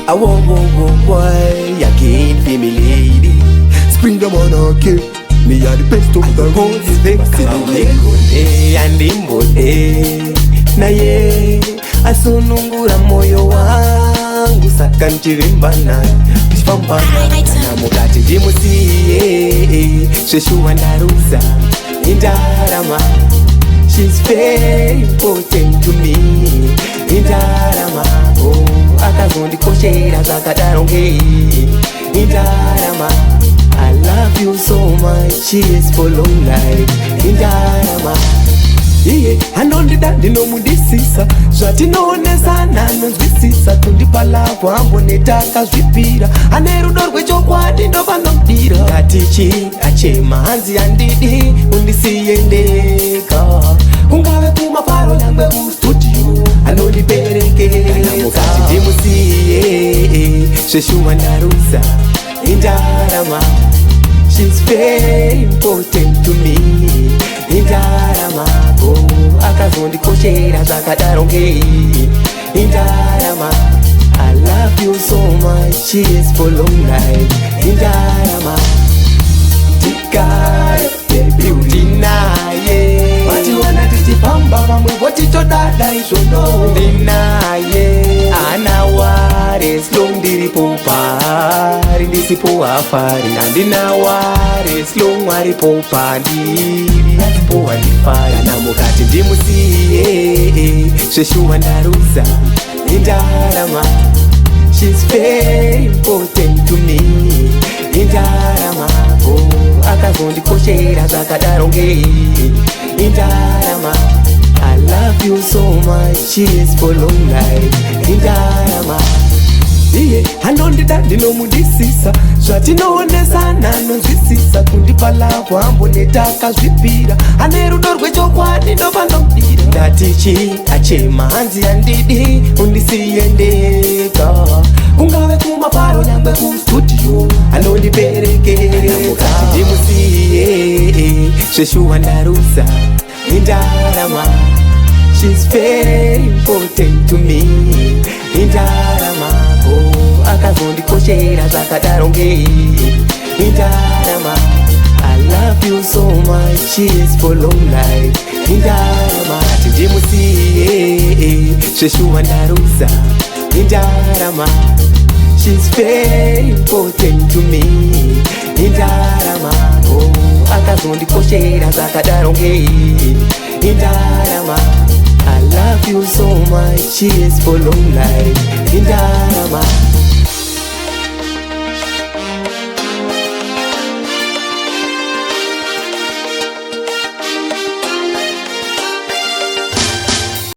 I want boy, you can't feel me lady. Spring the man okay. Me are the best of the Hold the vex and imbode na ye asunungura moyo wangu saka nchirimbana chipambana na mukati jimusiye sheshuwa ndaruza indarama. She's very important to me indarama. Oh, akazondikoshera zakadaronge indarama. I love you so much, she is for long life indarama. Iye anondida ndinomudisisa zvatinonesa nanonzwisisa kundipalavo ambonetaka zvipira ane rudo rwechokwadi ndovanomdira ngatichi achema hanzi handidi undisiye ndeka kungave kumaparo nyangwe kustudio anondiberekera mukati ndimusiye zveshuwa ndaruza indarama. She's very important to me indarama. Oh, akazondikoshera zakadaronge indarama. I love you so much, she is for long life indarama. Tikare baby ulinaye watiwana tichipamba pamwe votitodada izvono ndinaye ana ware slow ndiripo pari ndisipo afari handina ware slow mwaripo pandiri asipo handifari namukati ndimusiye zveshuwa ndaruza indarama. She's very important to me indarama. Oh, akazondikoshera zakadaronge indarama. I love you so much, she is for long life indarama. Iye anondida ndinomudisisa zvatinoonesa nanonzwisisa kundipalavo ambonetaka zvipira ane rudo rwechokwadi ndovanomdira ndatichi achema hanzi handidi undisiye ndeka kungave kumaparo nyangwe kustudio anondiberekera mukati ndimusiye zveshuwa ndaruza indarama. She's very important to me indarama. Oh, akazondikoshera zakadaronge indarama. I love you so much, she is for long life indarama. Tindimusiye zveshuwa ndaruza indarama. She's very important to me indarama. Oh, akazondikoshera zakadaronge indarama. I love you so much, she is for long life